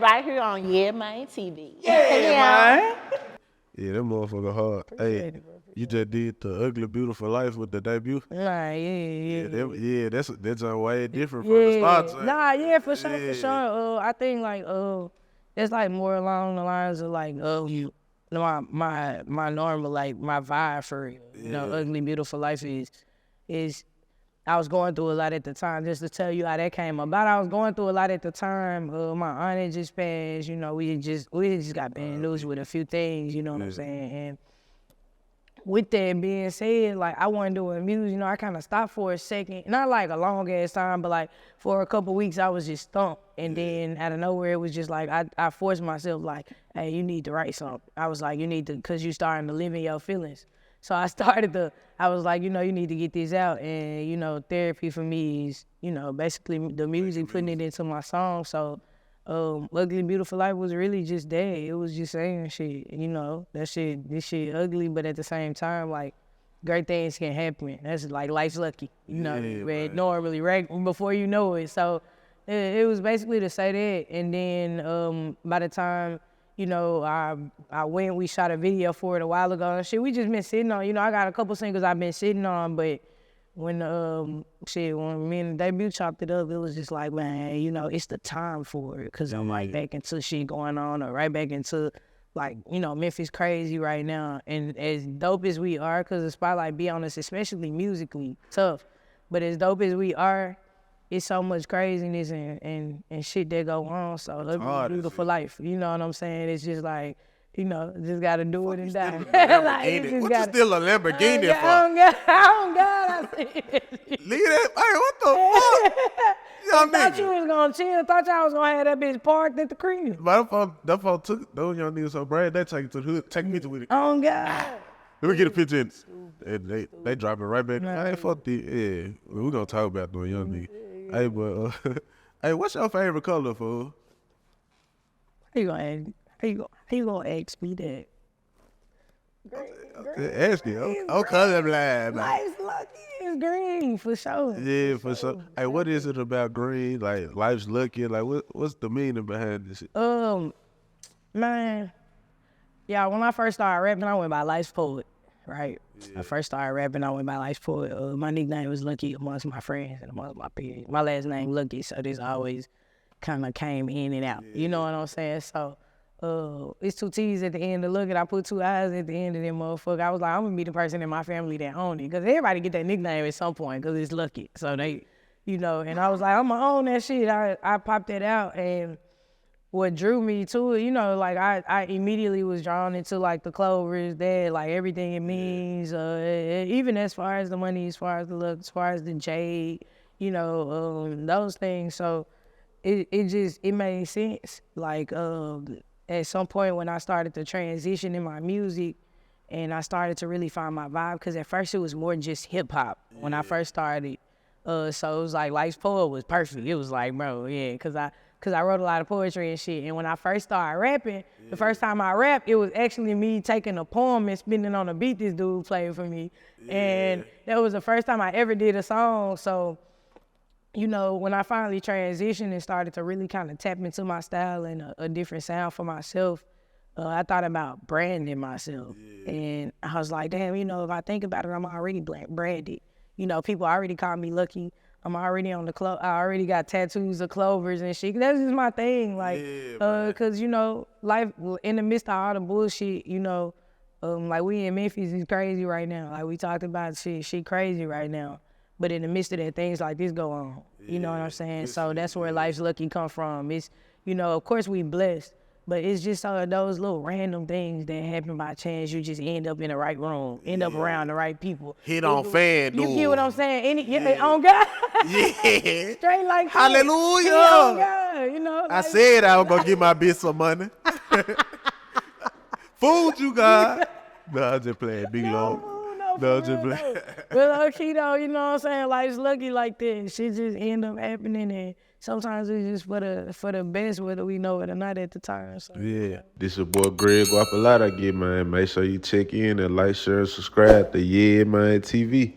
Right here on Yeamane TV. Yeah, man. Yeah, that motherfucker hard. Hey, you just did the Ugly Beautiful Life with the debut. Nah, yeah. That's way different from the start. Nah, yeah, for sure, for sure. I think like it's like more along the lines of like my normal like my vibe for real. You know, Ugly Beautiful Life is I was going through a lot at the time. Just to tell you how that came about, I was going through a lot at the time. My aunt had just passed. You know, we had just got bad news with a few things. You know what I'm saying? And with that being said, like I wasn't doing music. You know, I kind of stopped for a second, not like a long ass time, but like for a couple weeks, I was just stumped. And then out of nowhere, it was just like I forced myself, like, hey, you need to write something. I was like, you need to, cause you starting to live in your feelings. So I was like, you know, you need to get this out. And, you know, therapy for me is, you know, basically the music, putting it into my song. So Ugly Beautiful Life was really just that. It was just saying shit, you know, this shit ugly, but at the same time, like, great things can happen. That's like life's lucky, you know, normally, right? Before you know it. So it was basically to say that. And then by the time, you know, we shot a video for it a while ago and shit. We just been sitting on, you know, I got a couple singles I've been sitting on, but when when me and the debut chopped it up, it was just like, man, you know, it's the time for it. Cause I'm right back into shit going on, or right back into like, you know, Memphis crazy right now. And as dope as we are, cause the spotlight be on us, especially musically, tough. But as dope as we are, it's so much craziness and shit that go on. So it's beautiful life. You know what I'm saying? It's just like, you know, just gotta do it and die. Like, what you still a Lamborghini for? I don't got it. Leave that. Hey, what the fuck? I thought you was gonna chill. Thought y'all was gonna have that bitch parked at the crib. But that phone took those young niggas so brave. They take it to the hood. Take me to with it. Oh God. Let me get a picture in. And they drop it right back. Hey, fuck the. Yeah, we gonna talk about them young niggas. Hey, but hey, what's your favorite color, fool? How you gonna ask me that? Ask you. I'm colorblind. Life's lucky is green for sure. Yeah, for sure. Hey, what is it about green? Like life's lucky. Like what's the meaning behind this shit? Man, yeah. When I first started rapping, I went by Life's Poet. Right. I first started rapping, I went by Life's Poet. My nickname was Luckii amongst my friends and amongst my peers. My last name Luckii, so this always kind of came in and out. You know what I'm saying? So it's two T's at the end of Luckii. I put two I's at the end of them motherfucker. I was like, I'm gonna be the person in my family that own it, because everybody get that nickname at some point because it's Luckii. So they, you know, and I was like, I'm gonna own that shit. I popped that out, and what drew me to it, you know, like I immediately was drawn into like the clovers, that like everything it means, even as far as the money, as far as the look, as far as the jade, you know, those things. So it made sense. Like at some point when I started to transition in my music and I started to really find my vibe, because at first it was more just hip hop when I first started. So it was like Life's Poet was perfect. It was like, bro, yeah, because I wrote a lot of poetry and shit. And when I first started rapping, the first time I rapped, it was actually me taking a poem and spinning on a beat this dude played for me. And that was the first time I ever did a song. So, you know, when I finally transitioned and started to really kind of tap into my style and a different sound for myself, I thought about branding myself. And I was like, damn, you know, if I think about it, I'm already branded. You know, people already call me Luckii. I'm already on I already got tattoos of clovers and shit. That's just my thing. Like, cause you know, life in the midst of all the bullshit, you know, like we in Memphis is crazy right now. Like we talked about shit crazy right now. But in the midst of that, things like this go on. You know what I'm saying? So that's where life's lucky come from. It's, you know, of course we blessed, but it's just those little random things that happen by chance. You just end up in the right room, end up around the right people. Hit on fan, dude. You get what I'm saying? On God. Yeah. Straight like hallelujah. On God, you know. I said I was gonna give my bitch some money. Fooled you, God. No, I'm just playing big long. No, just playing. But low-key though, you know what I'm saying? Life's lucky like that. Shit just end up happening, and sometimes it's just for the best, whether we know it or not at the time. So. Yeah. This your boy Greg Guapalata again, man. Make sure you check in and like, share, and subscribe to Yeamane TV.